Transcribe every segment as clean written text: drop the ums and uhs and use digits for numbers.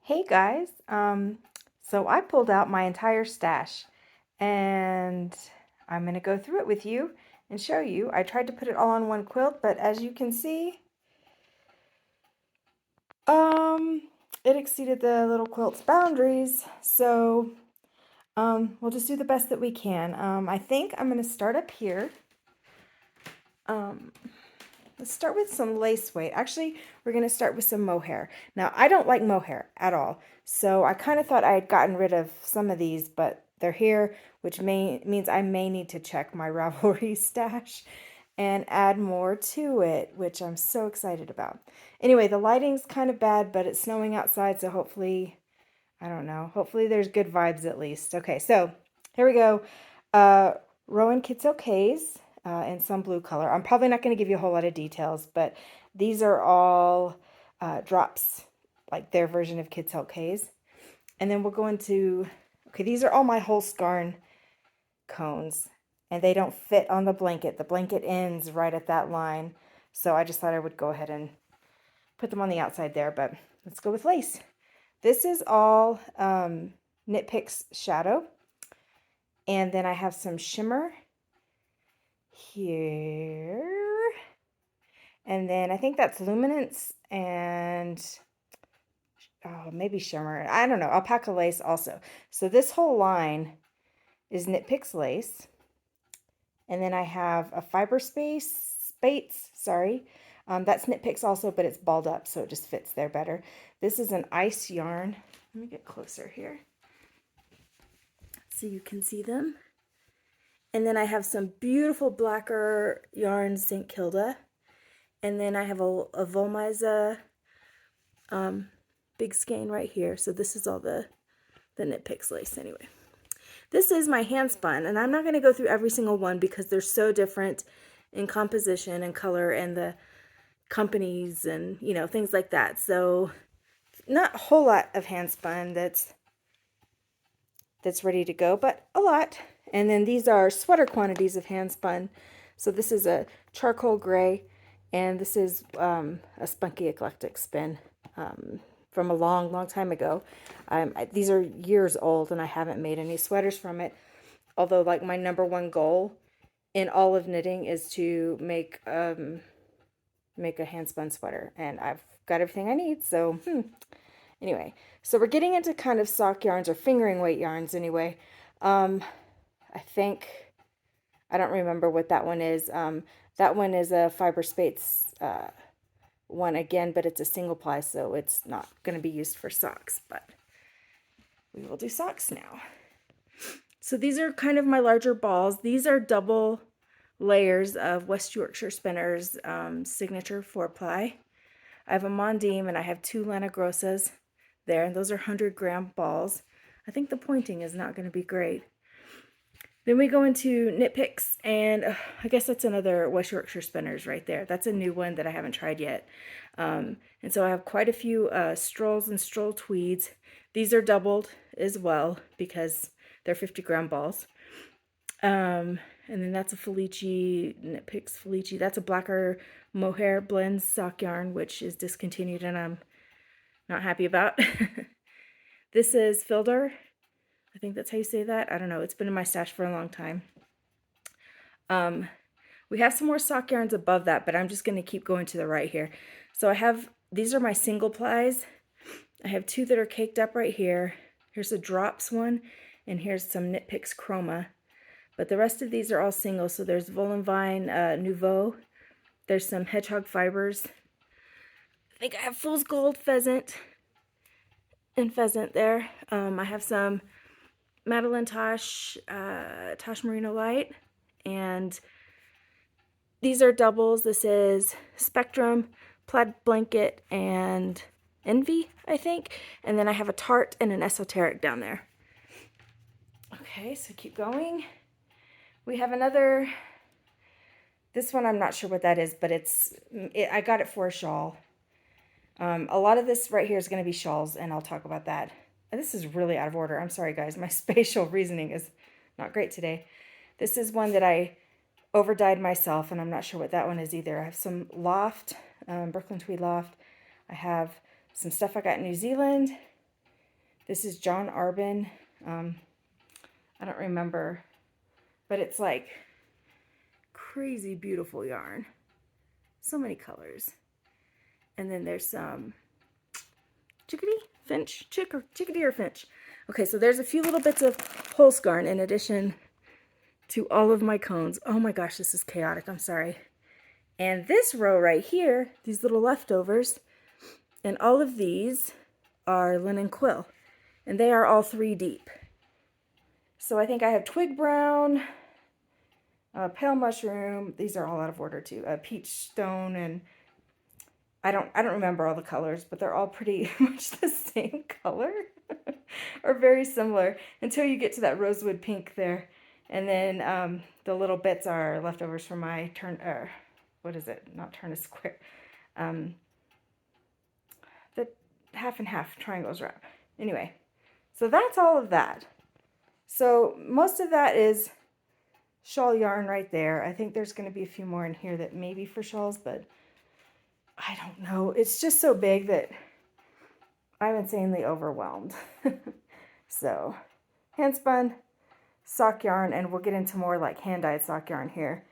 Hey guys, so I pulled out my entire stash and I'm going to go through it with you and show you. I tried to put it all on one quilt, but as you can see, um, it exceeded the little quilt's boundaries. So, we'll just do the best that we can. I think I'm going to start up here. Um, let's start with some lace weight. Actually, we're going to start with some mohair. Now, I don't like mohair at all. So I kind of thought I had gotten rid of some of these, but they're here, which means I may need to check my Ravelry stash and add more to it, which I'm so excited about. Anyway, the lighting's kind of bad, but it's snowing outside, so hopefully, I don't know, hopefully there's good vibes at least. Okay, so here we go. Uh, Rowan Kids Okays in some blue color. I'm probably not going to give you a whole lot of details, but these are all drops, like their version of Kids Okays. And then we'll go into, okay, these are all my Holskarn cones, and they don't fit on the blanket. The blanket ends right at that line, so I just thought I would go ahead and put them on the outside there, but let's go with lace. This is all Knit Picks Shadow, and then I have some shimmer here, and then I think that's luminance and maybe shimmer. I don't know. Alpaca lace also. So this whole line is Knit Picks lace, and then I have a fiber spates. Sorry, that's Knit Picks also, but it's balled up, so it just fits there better. This is an ice yarn. Let me get closer here so you can see them. And then I have some beautiful blacker yarn, St. Kilda. And then I have a Volmiza big skein right here. So this is all the Knit Picks lace anyway. This is my Handspun, and I'm not going to go through every single one because they're so different in composition and color and the companies and, you know, things like that. So not a whole lot of Handspun that's ready to go, but a lot. And then these are sweater quantities of Handspun. So this is a charcoal gray, and this is a spunky eclectic spin from a long time ago. These are years old, and I haven't made any sweaters from it. Although, like, my number one goal in all of knitting is to make a handspun sweater, and I've got everything I need. So anyway, so we're getting into kind of sock yarns or fingering weight yarns anyway. I think, I don't remember what that one is. That one is a fiber spates one again, but it's a single ply, so it's not going to be used for socks, but we will do socks now. So these are kind of my larger balls. These are double layers of West Yorkshire Spinners signature 4-ply. I have a Mondim and I have two Lana Grossas there, and those are 100-gram balls. I think the pointing is not going to be great. Then we go into Knit Picks, and I guess that's another West Yorkshire Spinners right there. That's a new one that I haven't tried yet. And so I have quite a few strolls and stroll tweeds. These are doubled as well because they're 50-gram balls. And then that's a Felici, Knit Picks Felici. That's a blacker mohair blends sock yarn, which is discontinued and I'm not happy about. This is Fildar. I think that's how you say that. I don't know. It's been in my stash for a long time. We have some more sock yarns above that, but I'm just going to keep going to the right here. So I have, these are my single plies. I have two that are caked up right here. Here's a drops one, and here's some Knit Picks Chroma. But the rest of these are all single. So there's Volenvine Nouveau. There's some Hedgehog Fibers. I think I have Fool's Gold Pheasant and Pheasant there. I have some Madeline Tosh, Tosh Merino Light, and these are doubles. This is Spectrum, Plaid Blanket, and Envy, I think. And then I have a Tart and an Esoteric down there. Okay, so keep going. We have another, this one I'm not sure what that is, but I got it for a shawl. A lot of this right here is going to be shawls, and I'll talk about that. This is really out of order. I'm sorry, guys. My spatial reasoning is not great today. This is one that I over-dyed myself, and I'm not sure what that one is either. I have some Loft, Brooklyn Tweed Loft. I have some stuff I got in New Zealand, This is John Arbin. I don't remember, but it's like crazy beautiful yarn. So many colors. And then there's some chickadee, finch, chickadee or finch. Okay, so there's a few little bits of Holst yarn in addition to all of my cones. Oh my gosh, this is chaotic. I'm sorry. And this row right here, these little leftovers, and all of these are linen quill, and they are all 3 deep. So I think I have twig brown, pale mushroom. These are all out of order too. Peach stone, and I don't remember all the colors, but they're all pretty much the same color or very similar until you get to that rosewood pink there. And then the little bits are leftovers from my what is it? Not turn a square. The half and half triangles wrap. Anyway, so that's all of that. So most of that is shawl yarn right there. I think there's going to be a few more in here that may be for shawls, but I don't know. It's just so big that I'm insanely overwhelmed. So handspun, sock yarn, and we'll get into more like hand-dyed sock yarn here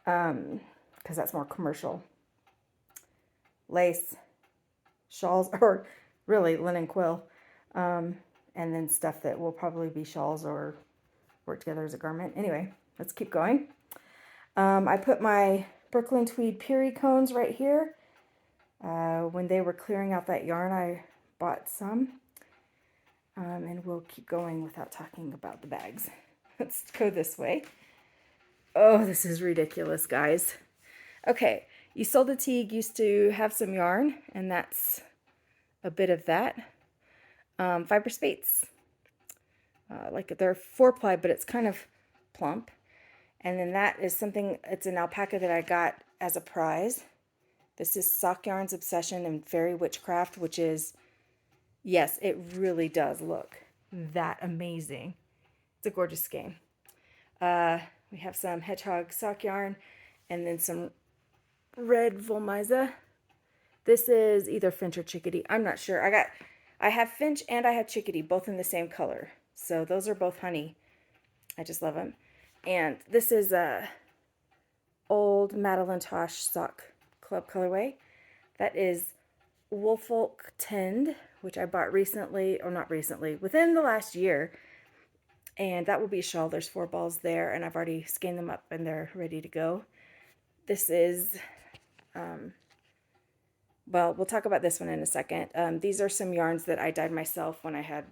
because that's more commercial. Lace, shawls, or really linen quill, and then stuff that will probably be shawls or work together as a garment. Anyway, let's keep going. I put my Brooklyn Tweed Piri cones right here. When they were clearing out that yarn, I bought some. And we'll keep going without talking about the bags. Let's go this way. Oh, this is ridiculous, guys. Okay, Isolde Teague used to have some yarn, and that's a bit of that. Fiber Spates. Like they're 4-ply, but it's kind of plump. And then that is something, it's an alpaca that I got as a prize. This is Sock Yarns Obsession and Fairy Witchcraft, which is, yes, it really does look that amazing. It's a gorgeous skein. We have some hedgehog sock yarn and then some red Volmisa. This is either finch or chickadee. I'm not sure. I have finch and I have chickadee, both in the same color. So those are both honey. I just love them. And this is a old Madeline Tosh sock club colorway. That is Woolfolk Tend, which I bought recently, or not recently, within the last year. And that will be a shawl. There's 4 balls there, and I've already skeined them up and they're ready to go. This is, well, we'll talk about this one in a second. These are some yarns that I dyed myself when I had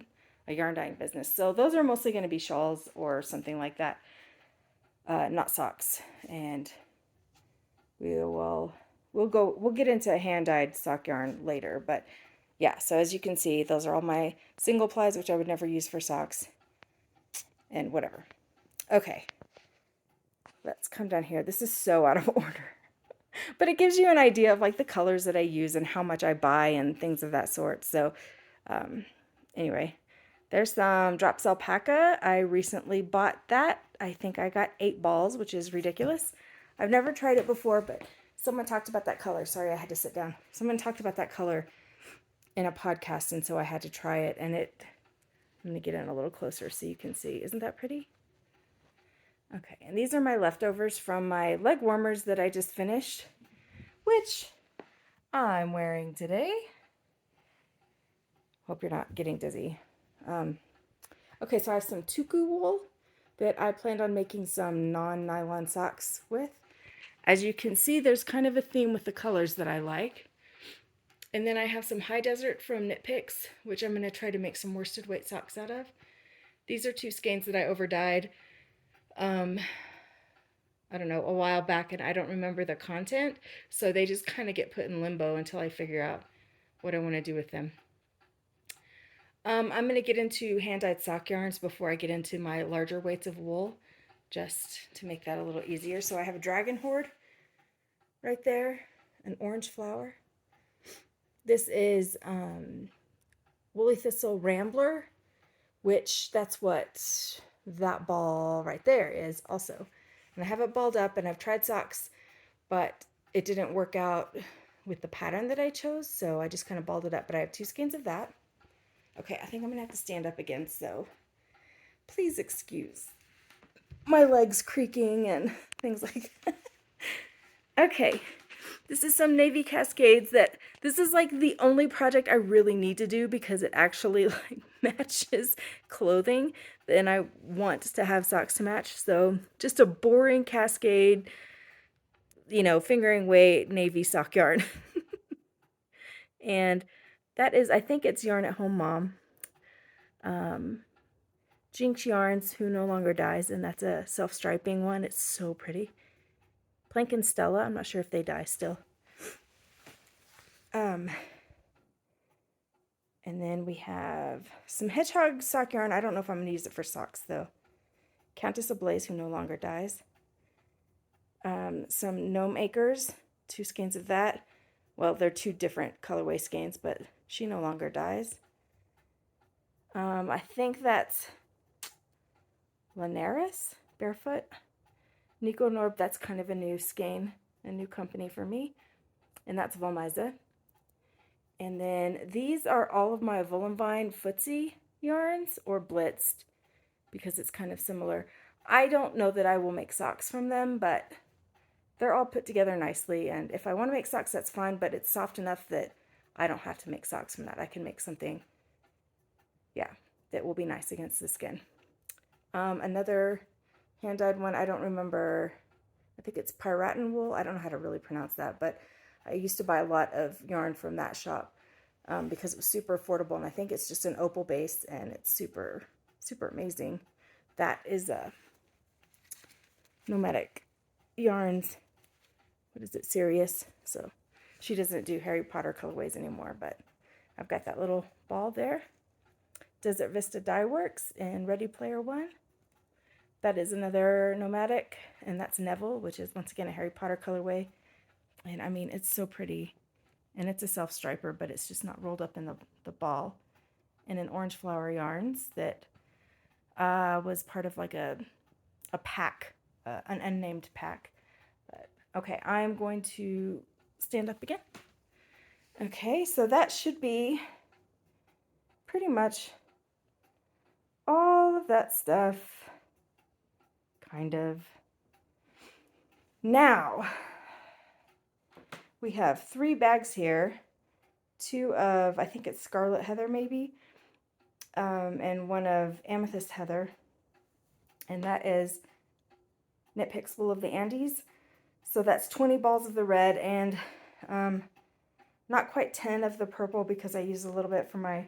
a yarn dyeing business. So those are mostly going to be shawls or something like that, not socks. And we'll get into hand-dyed sock yarn later, but yeah, so as you can see, those are all my single plies, which I would never use for socks, and whatever. Okay, let's come down here. This is so out of order, but it gives you an idea of like the colors that I use and how much I buy and things of that sort. So anyway, there's some Drops Alpaca. I recently bought that. I think I got 8 balls, which is ridiculous. I've never tried it before, but someone talked about that color. Sorry, I had to sit down. Someone talked about that color in a podcast, and so I had to try it. And I'm going to get in a little closer so you can see. Isn't that pretty? Okay, and these are my leftovers from my leg warmers that I just finished, which I'm wearing today. Hope you're not getting dizzy. Okay, so I have some tuku wool that I planned on making some non-nylon socks with. As you can see, there's kind of a theme with the colors that I like. And then I have some High Desert from Knit Picks, which I'm going to try to make some worsted weight socks out of. These are 2 skeins that I over-dyed, I don't know, a while back, and I don't remember the content. So they just kind of get put in limbo until I figure out what I want to do with them. I'm going to get into hand-dyed sock yarns before I get into my larger weights of wool, just to make that a little easier. So I have a Dragon Horde right there, an orange flower. This is Woolly Thistle Rambler, which that's what that ball right there is also. And I have it balled up, and I've tried socks, but it didn't work out with the pattern that I chose, so I just kind of balled it up. But I have 2 skeins of that. Okay, I think I'm gonna have to stand up again, so please excuse my legs creaking and things like that. Okay, this is some navy cascades this is like the only project I really need to do because it actually like matches clothing and I want to have socks to match. So just a boring cascade, you know, fingering weight navy sock yarn. And that is, I think it's Yarn at Home Mom. Jinx Yarns, Who No Longer Dies, and that's a self-striping one. It's so pretty. Plank and Stella, I'm not sure if they die still. And then we have some Hedgehog sock yarn. I don't know if I'm going to use it for socks, though. Countess Ablaze, Who No Longer Dies. Some Gnome Acres, 2 skeins of that. Well, they're 2 different colorway skeins, but She No Longer Dies. I think that's Linares, Barefoot. Nico Norb, that's kind of a new skein, a new company for me. And that's Volmiza. And then these are all of my Volumvine Footsie yarns, or blitzed, because it's kind of similar. I don't know that I will make socks from them, but they're all put together nicely. And if I want to make socks, that's fine, but it's soft enough that I don't have to make socks from that. I can make something, yeah, that will be nice against the skin. Another hand-dyed one, I don't remember, I think it's Piraten wool. I don't know how to really pronounce that, but I used to buy a lot of yarn from that shop because it was super affordable, and I think it's just an opal base, and it's super, super amazing. That is a Nomadic Yarns, what is it, Sirius. So she doesn't do Harry Potter colorways anymore, but I've got that little ball there. Desert Vista Dye Works and Ready Player One. That is another Nomadic, and that's Neville, which is once again a Harry Potter colorway. And I mean, it's so pretty. And it's a self-striper, but it's just not rolled up in the ball. And an Orange Flower Yarns that was part of like a pack, an unnamed pack. But, okay, I'm going to stand up again. Okay, so that should be pretty much all of that stuff. Kind of. Now, we have 3 bags here. 2 of, I think it's Scarlet Heather maybe, and 1 of Amethyst Heather. And that is Knit Picks Wool of the Andes. So that's 20 balls of the red and not quite 10 of the purple because I used a little bit for my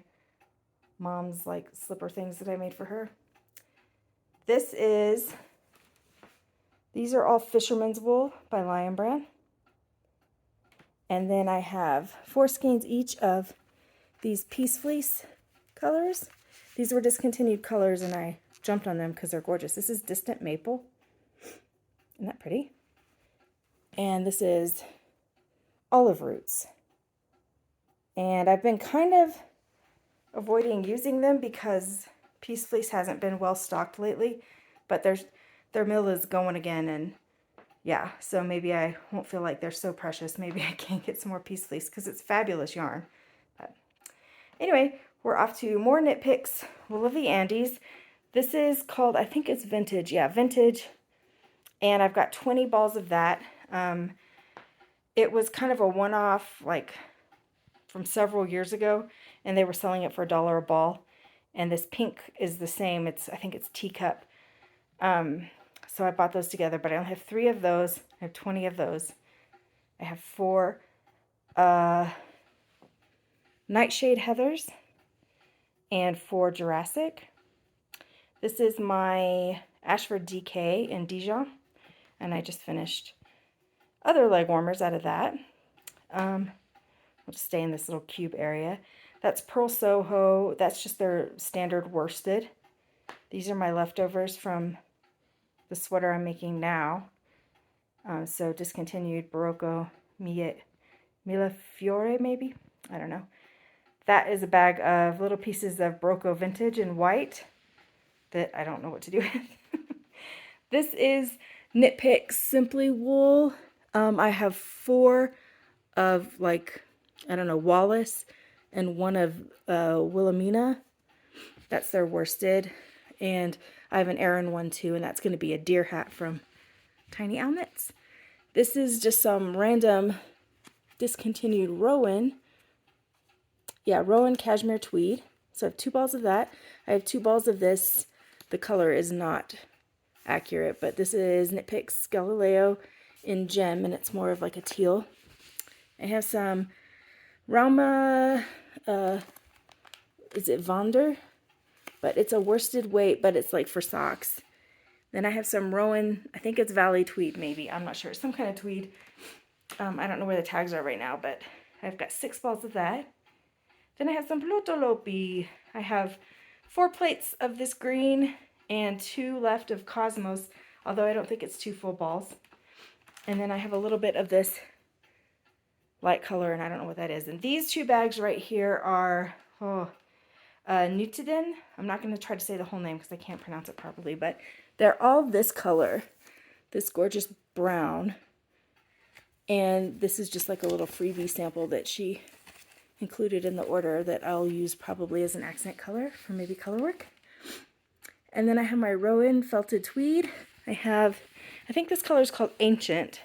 mom's like slipper things that I made for her. These are all Fisherman's Wool by Lion Brand. And then I have 4 skeins each of these Peace Fleece colors. These were discontinued colors and I jumped on them because they're gorgeous. This is Distant Maple. Isn't that pretty? And this is Olive Roots. And I've been kind of avoiding using them because Peace Fleece hasn't been well stocked lately. But their mill is going again, and yeah, so maybe I won't feel like they're so precious. Maybe I can get some more Peace Fleece because it's fabulous yarn. But anyway, we're off to more Knit Picks Wool of the Andes. This is called, I think it's Vintage. Yeah, Vintage. And I've got 20 balls of that. It was kind of a one-off, like from several years ago, and they were selling it for $1 a ball. And this pink is the same. I think it's Teacup. So I bought those together, but I only have 3 of those. I have 20 of those. I have 4 Nightshade Heathers and 4 Jurassic. This is my Ashford DK in Dijon, and I just finished other leg warmers out of that. I'll just stay in this little cube area. That's Pearl Soho. That's just their standard worsted. These are my leftovers from the sweater I'm making now. So discontinued Barocco Mille Fiore maybe? I don't know. That is a bag of little pieces of Barocco Vintage in white that I don't know what to do with. This is Knit Picks Simply Wool. I have 4 of like, I don't know, Wallace and one of Wilhelmina. That's their worsted. And I have an Aran one too, and that's going to be a deer hat from Tiny Owl Knits. This is just some random discontinued Rowan. Yeah, Rowan cashmere tweed. So I have 2 balls of that. I have 2 balls of this. The color is not accurate, but this is Knit Picks Galileo in gem, and it's more of like a teal. I have some Rauma, is it Vonder? But it's a worsted weight, but it's like for socks. Then I have some Rowan, I think it's Valley tweed maybe, I'm not sure, some kind of tweed. I don't know where the tags are right now, but I've got 6 balls of that. Then I have some Plutolopi. I have 4 plates of this green and 2 left of Cosmos, although I don't think it's 2 full balls. And then I have a little bit of this light color, and I don't know what that is. And these 2 bags right here are Nutiden. I'm not going to try to say the whole name because I can't pronounce it properly, but they're all this color, this gorgeous brown. And this is just like a little freebie sample that she included in the order that I'll use probably as an accent color for maybe color work. And then I have my Rowan felted tweed. I think this color is called Ancient.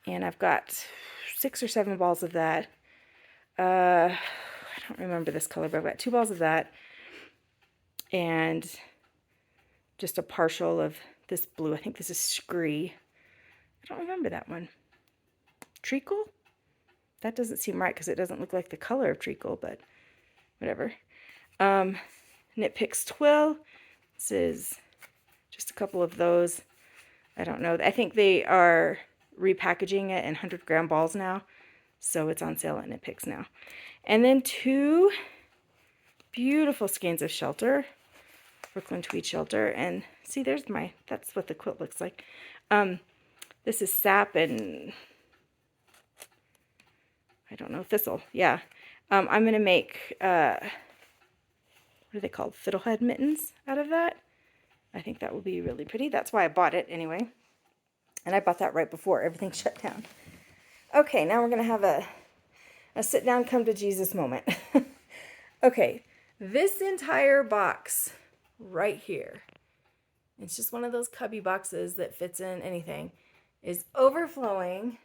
And I've got 6 or 7 balls of that. I don't remember this color, but I've got 2 balls of that. And just a partial of this blue. I think this is Scree. I don't remember that one. Treacle? That doesn't seem right because it doesn't look like the color of treacle, but whatever. Knit Picks Twill. This is just a couple of those. I don't know. I think they are repackaging it in 100-gram balls now, so it's on sale at Knit Picks now. And then 2 beautiful skeins of Shelter, Brooklyn Tweed Shelter. And see, that's what the quilt looks like. This is Sap and I don't know, Thistle. Yeah. I'm going to make, what are they called? Fiddlehead mittens out of that. I think that will be really pretty. That's why I bought it anyway. And I bought that right before everything shut down. Okay, now we're going to have a sit down, come to Jesus moment. Okay, this entire box right here, it's just one of those cubby boxes that fits in anything, is overflowing.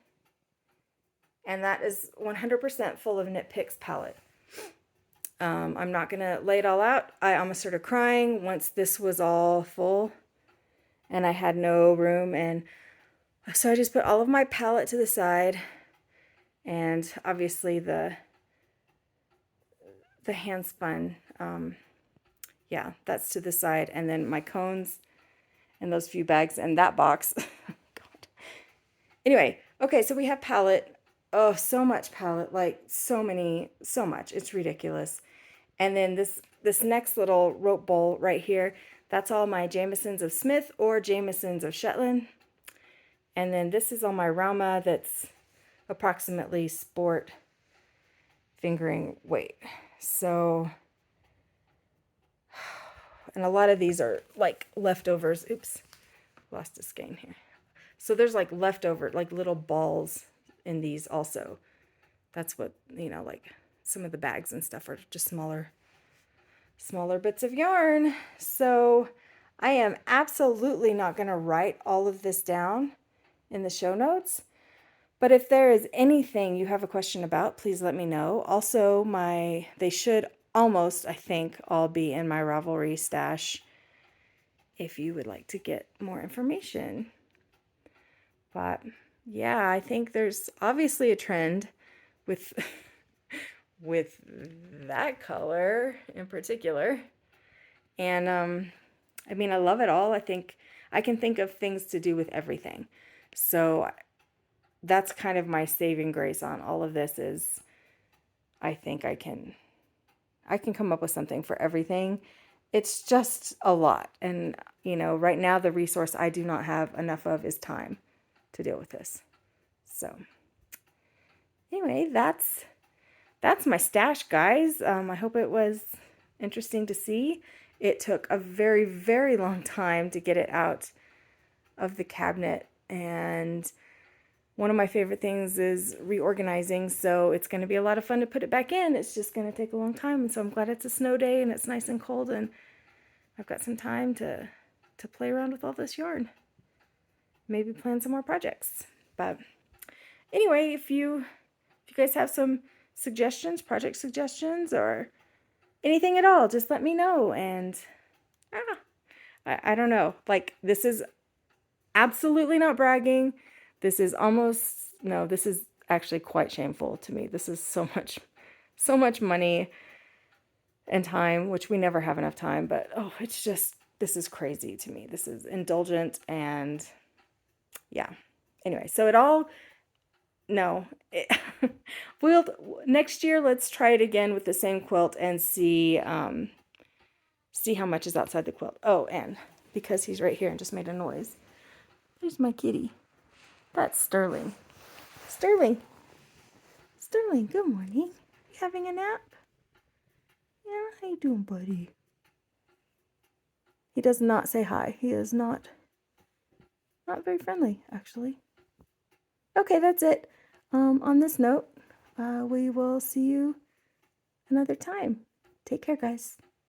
And that is 100% full of Knit Picks palette. I'm not going to lay it all out. I almost started crying once this was all full and I had no room. And so I just put all of my palette to the side, and obviously the Handspun, yeah, that's to the side. And then my cones and those few bags and that box. God. Anyway, okay, so we have palette. Oh, so much palette, like so much. It's ridiculous. And then this next little rope bowl right here, that's all my Jamisons of Smith or Jamisons of Shetland. And then this is all my Rauma that's approximately sport fingering weight. So, and a lot of these are like leftovers. Oops, lost a skein here. So there's like leftover, like little balls in these also. That's what, you know, like some of the bags and stuff are just smaller bits of yarn. So I am absolutely not going to write all of this down in the show notes. But if there is anything you have a question about, please let me know. Also, they should almost, I think, all be in my Ravelry stash if you would like to get more information. But yeah, I think there's obviously a trend with with that color in particular. And I mean, I love it all. I think I can think of things to do with everything. So that's kind of my saving grace on all of this is I think I can come up with something for everything. It's just a lot. And, you know, right now the resource I do not have enough of is time to deal with this. So anyway, that's my stash, guys. I hope it was interesting to see. It took a very, very long time to get it out of the cabinet, and one of my favorite things is reorganizing, so it's going to be a lot of fun to put it back in. It's just going to take a long time, and so I'm glad it's a snow day and it's nice and cold, and I've got some time to play around with all this yarn. Maybe plan some more projects. But anyway, if you guys have some suggestions, project suggestions, or anything at all, just let me know. And I don't know. Like, this is absolutely not bragging. This is almost, no, this is actually quite shameful to me. This is so much money and time, which we never have enough time, but oh, it's just, this is crazy to me. This is indulgent, and yeah. Anyway, so we'll, next year, let's try it again with the same quilt and see how much is outside the quilt. Oh, and because he's right here and just made a noise, there's my kitty. That's Sterling. Sterling, good morning. You having a nap? Yeah, how you doing, buddy? He does not say hi. He is not very friendly, actually. Okay, that's it. On this note, we will see you another time. Take care, guys.